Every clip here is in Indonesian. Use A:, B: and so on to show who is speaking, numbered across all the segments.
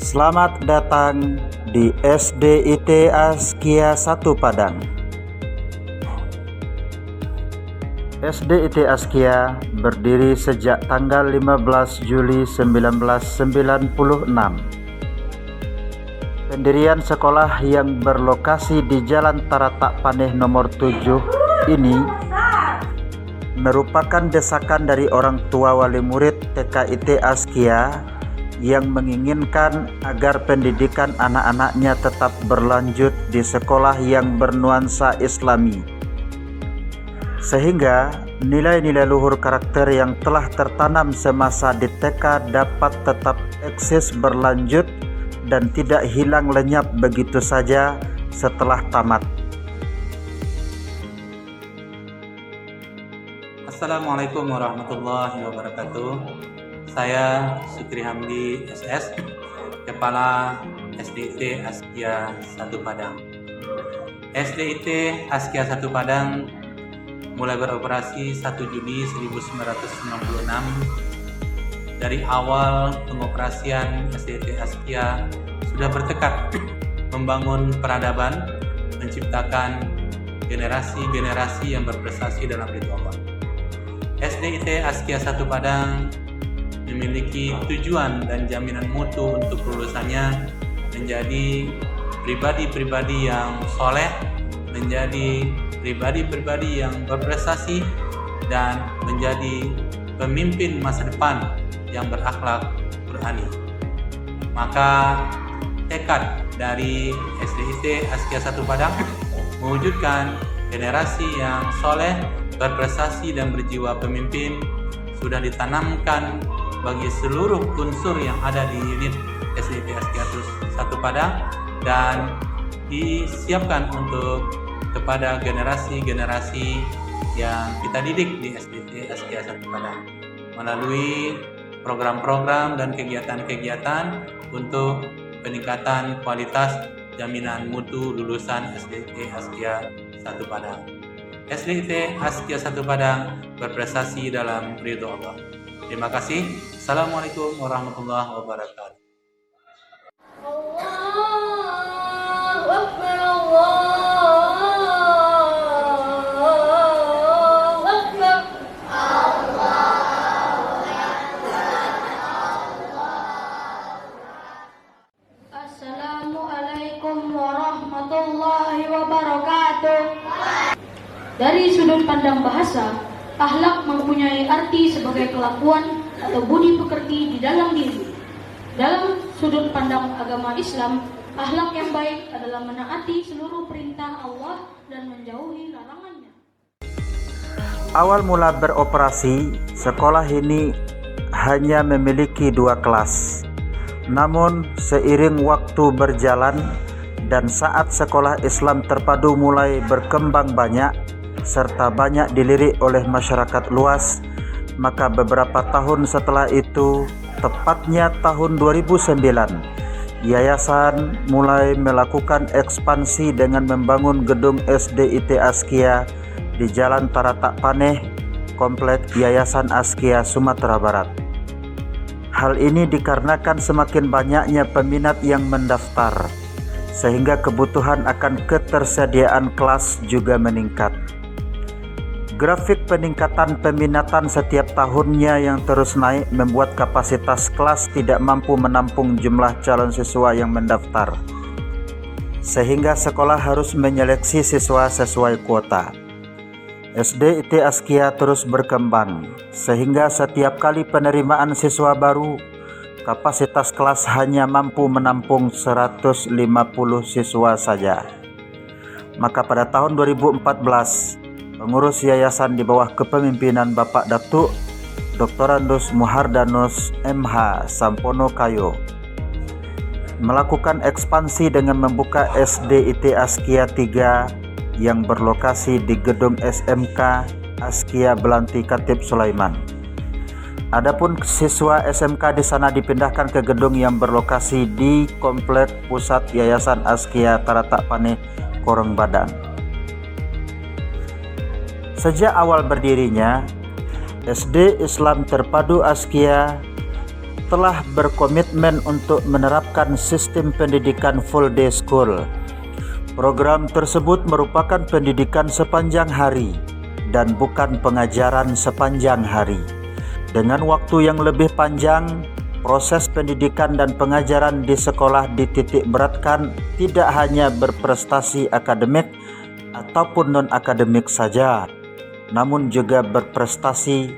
A: Selamat datang di SDIT Askia 1 Padang. SDIT Askia berdiri sejak tanggal 15 Juli 1996. Pendirian sekolah yang berlokasi di Jalan Taratak Paneh nomor 7 ini merupakan desakan dari orang tua wali murid TKIT Askia yang menginginkan agar pendidikan anak-anaknya tetap berlanjut di sekolah yang bernuansa Islami, sehingga nilai-nilai luhur karakter yang telah tertanam semasa di TK dapat tetap eksis berlanjut dan tidak hilang lenyap begitu saja setelah tamat.
B: Assalamualaikum warahmatullahi wabarakatuh. Saya Sukri Hamdi SS, Kepala SDIT Askia 1 Padang. SDIT Askia 1 Padang mulai beroperasi 1 Juli 1996. Dari awal pengoperasian SDIT Askia sudah bertekad membangun peradaban, menciptakan generasi-generasi yang berprestasi dalam ridho Allah. SDIT Askia 1 Padang memiliki tujuan dan jaminan mutu untuk lulusannya menjadi pribadi-pribadi yang soleh, menjadi pribadi-pribadi yang berprestasi, dan menjadi pemimpin masa depan yang berakhlak Qur'ani. Maka tekad dari SDIT Askia 1 Padang mewujudkan generasi yang soleh, berprestasi, dan berjiwa pemimpin sudah ditanamkan bagi seluruh unsur yang ada di unit SDIT Askia 1 Padang dan disiapkan untuk kepada generasi-generasi yang kita didik di SDIT Askia 1 Padang melalui program-program dan kegiatan-kegiatan untuk peningkatan kualitas jaminan mutu lulusan SDIT Askia 1 Padang. SDIT Askia 1 Padang berprestasi dalam ridho Allah. Terima kasih. Assalamualaikum warahmatullahi wabarakatuh.
C: Allahu Akbar, Allahu Akbar. Assalamualaikum warahmatullahi wabarakatuh. Dari sudut pandang bahasa, akhlak mempunyai arti sebagai kelakuan atau budi pekerti di dalam diri. Dalam sudut pandang agama Islam, akhlak yang baik adalah menaati seluruh perintah Allah dan menjauhi larangannya.
A: Awal mula beroperasi, sekolah ini hanya memiliki 2 kelas. Namun seiring waktu berjalan dan saat sekolah Islam terpadu mulai berkembang banyak serta banyak dilirik oleh masyarakat luas, maka beberapa tahun setelah itu, tepatnya tahun 2009, yayasan mulai melakukan ekspansi dengan membangun gedung SDIT Askia di Jalan Taratak Paneh, Komplek Yayasan Askia, Sumatera Barat. Hal ini dikarenakan semakin banyaknya peminat yang mendaftar, sehingga kebutuhan akan ketersediaan kelas juga meningkat. Grafik peningkatan peminatan setiap tahunnya yang terus naik membuat kapasitas kelas tidak mampu menampung jumlah calon siswa yang mendaftar, sehingga sekolah harus menyeleksi siswa sesuai kuota. SDIT Askia terus berkembang, sehingga setiap kali penerimaan siswa baru, kapasitas kelas hanya mampu menampung 150 siswa saja. Maka pada tahun 2014, pengurus yayasan di bawah kepemimpinan Bapak Datuk Dr. Andus Muhardanus MH Sampono Kayo melakukan ekspansi dengan membuka SDIT Askia 3 yang berlokasi di gedung SMK Askia Belanti Khatib Sulaiman. Adapun siswa SMK di sana dipindahkan ke gedung yang berlokasi di Komplek Pusat Yayasan Askia Taratak Paneh, Korong Badang. Sejak awal berdirinya, SD Islam Terpadu Askia telah berkomitmen untuk menerapkan sistem pendidikan full day school. Program tersebut merupakan pendidikan sepanjang hari dan bukan pengajaran sepanjang hari. Dengan waktu yang lebih panjang, proses pendidikan dan pengajaran di sekolah dititik beratkan tidak hanya berprestasi akademik ataupun non-akademik saja, namun juga berprestasi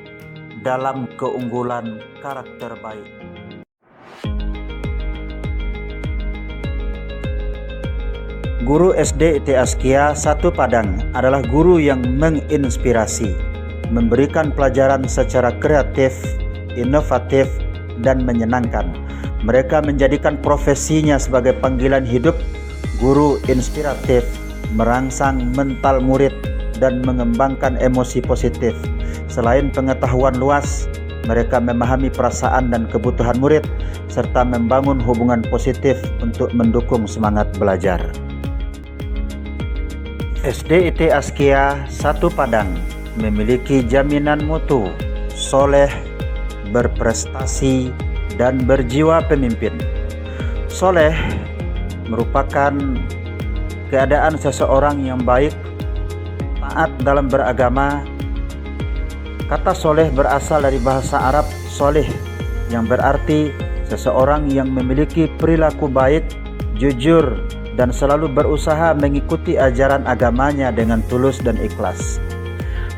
A: dalam keunggulan karakter baik. Guru SD IT Askia 1 Padang adalah guru yang menginspirasi, memberikan pelajaran secara kreatif, inovatif, dan menyenangkan. Mereka menjadikan profesinya sebagai panggilan hidup. Guru inspiratif, merangsang mental murid, dan mengembangkan emosi positif. Selain pengetahuan luas, mereka memahami perasaan dan kebutuhan murid, serta membangun hubungan positif untuk mendukung semangat belajar. SD IT Askia 1 Padang memiliki jaminan mutu, soleh, berprestasi, dan berjiwa pemimpin. Soleh merupakan keadaan seseorang yang baik, taat dalam beragama. Kata soleh berasal dari bahasa Arab soleh, yang berarti seseorang yang memiliki perilaku baik, jujur, dan selalu berusaha mengikuti ajaran agamanya dengan tulus dan ikhlas.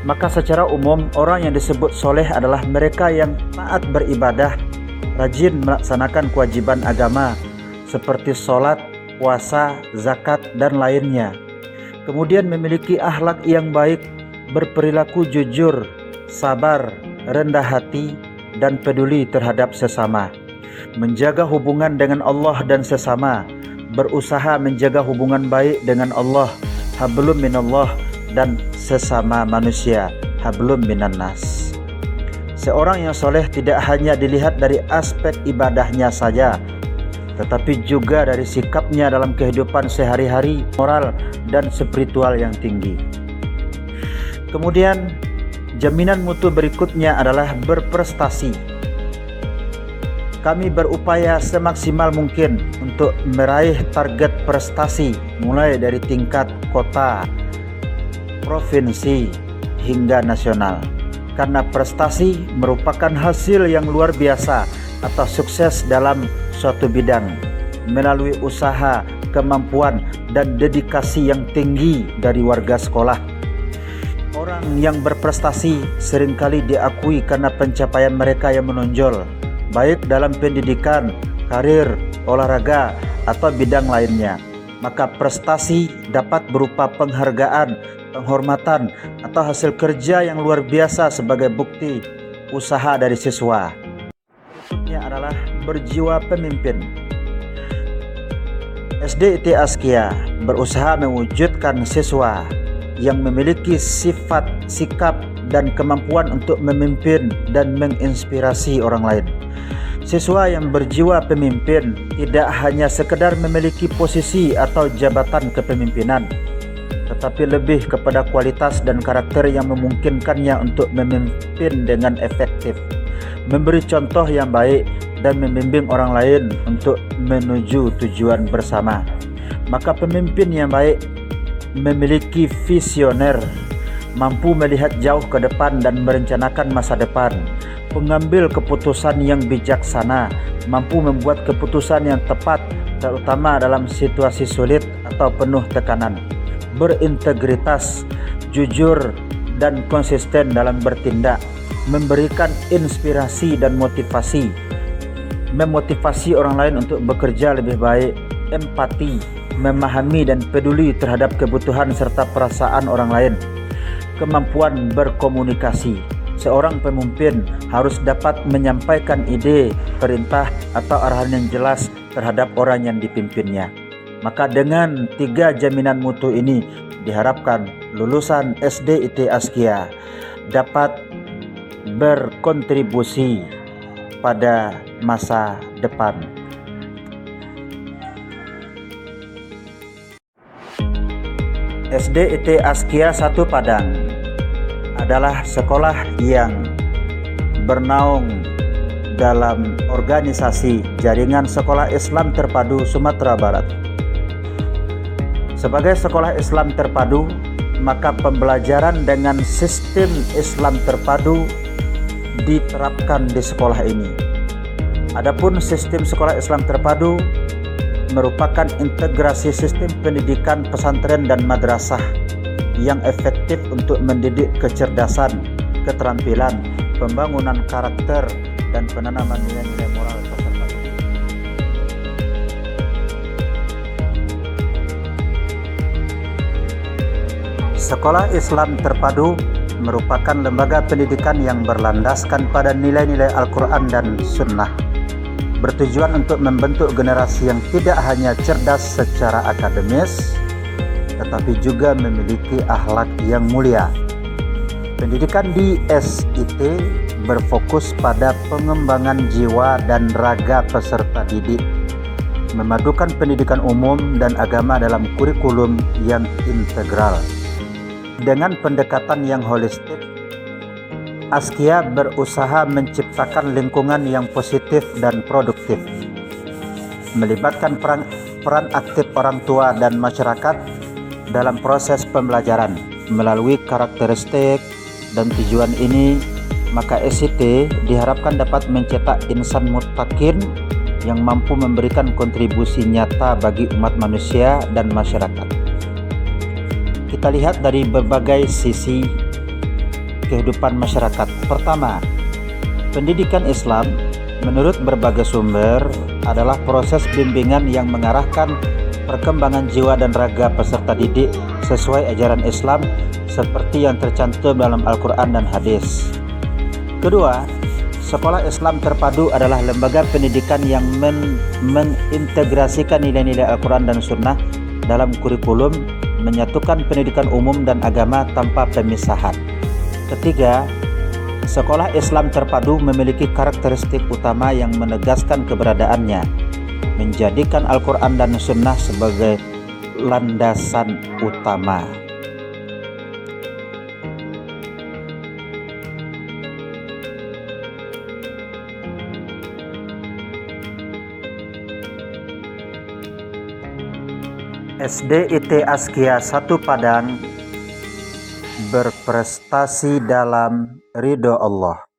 A: Maka secara umum, orang yang disebut soleh adalah mereka yang taat beribadah, rajin melaksanakan kewajiban agama seperti sholat, puasa, zakat, dan lainnya. Kemudian memiliki akhlak yang baik, berperilaku jujur, sabar, rendah hati, dan peduli terhadap sesama. Menjaga hubungan dengan Allah dan sesama, berusaha menjaga hubungan baik dengan Allah, hablum minallah, dan sesama manusia, hablum minan nas. Seorang yang soleh tidak hanya dilihat dari aspek ibadahnya saja, tetapi juga dari sikapnya dalam kehidupan sehari-hari, moral dan spiritual yang tinggi. Kemudian, jaminan mutu berikutnya adalah berprestasi. Kami berupaya semaksimal mungkin untuk meraih target prestasi mulai dari tingkat kota, provinsi, hingga nasional. Karena prestasi merupakan hasil yang luar biasa atau sukses dalam suatu bidang melalui usaha, kemampuan, dan dedikasi yang tinggi dari warga sekolah. Orang yang berprestasi seringkali diakui karena pencapaian mereka yang menonjol, baik dalam pendidikan, karir, olahraga, atau bidang lainnya. Maka prestasi dapat berupa penghargaan, penghormatan, atau hasil kerja yang luar biasa sebagai bukti usaha dari siswa. Berikutnya adalah berjiwa pemimpin. SD IT Askia berusaha mewujudkan siswa yang memiliki sifat, sikap, dan kemampuan untuk memimpin dan menginspirasi orang lain. Siswa yang berjiwa pemimpin tidak hanya sekedar memiliki posisi atau jabatan kepemimpinan, tetapi lebih kepada kualitas dan karakter yang memungkinkannya untuk memimpin dengan efektif, memberi contoh yang baik, dan membimbing orang lain untuk menuju tujuan bersama. Maka pemimpin yang baik memiliki visioner, mampu melihat jauh ke depan dan merencanakan masa depan, pengambil keputusan yang bijaksana, mampu membuat keputusan yang tepat, terutama dalam situasi sulit atau penuh tekanan, berintegritas, jujur, dan konsisten dalam bertindak, memberikan inspirasi dan motivasi, memotivasi orang lain untuk bekerja lebih baik, empati, memahami dan peduli terhadap kebutuhan serta perasaan orang lain, kemampuan berkomunikasi. Seorang pemimpin harus dapat menyampaikan ide, perintah, atau arahan yang jelas terhadap orang yang dipimpinnya. Maka dengan 3 jaminan mutu ini diharapkan lulusan SD IT Askia dapat berkontribusi pada masa depan. SD IT Askia 1 Padang adalah sekolah yang bernaung dalam organisasi Jaringan Sekolah Islam Terpadu Sumatera Barat. Sebagai sekolah Islam terpadu, maka pembelajaran dengan sistem Islam terpadu diterapkan di sekolah ini. Adapun sistem sekolah Islam terpadu merupakan integrasi sistem pendidikan pesantren dan madrasah yang efektif untuk mendidik kecerdasan, keterampilan, pembangunan karakter, dan penanaman nilai-nilai moral peserta didik. Sekolah Islam Terpadu merupakan lembaga pendidikan yang berlandaskan pada nilai-nilai Al-Quran dan Sunnah, bertujuan untuk membentuk generasi yang tidak hanya cerdas secara akademis, tetapi juga memiliki akhlak yang mulia. Pendidikan di SIT berfokus pada pengembangan jiwa dan raga peserta didik, memadukan pendidikan umum dan agama dalam kurikulum yang integral. Dengan pendekatan yang holistik, Askia berusaha menciptakan lingkungan yang positif dan produktif, melibatkan peran aktif orang tua dan masyarakat dalam proses pembelajaran. Melalui karakteristik dan tujuan ini, maka SIT diharapkan dapat mencetak insan muttaqin yang mampu memberikan kontribusi nyata bagi umat manusia dan masyarakat. Kita lihat dari berbagai sisi kehidupan masyarakat. Pertama, pendidikan Islam menurut berbagai sumber adalah proses bimbingan yang mengarahkan perkembangan jiwa dan raga peserta didik sesuai ajaran Islam seperti yang tercantum dalam Al-Quran dan hadis. Kedua, sekolah Islam terpadu adalah lembaga pendidikan yang mengintegrasikan nilai-nilai Al-Quran dan Sunnah dalam kurikulum, menyatukan pendidikan umum dan agama tanpa pemisahan. Ketiga, sekolah Islam terpadu memiliki karakteristik utama yang menegaskan keberadaannya, menjadikan Al-Quran dan Sunnah sebagai landasan utama. SDIT Askia 1 Padang berprestasi dalam ridho Allah.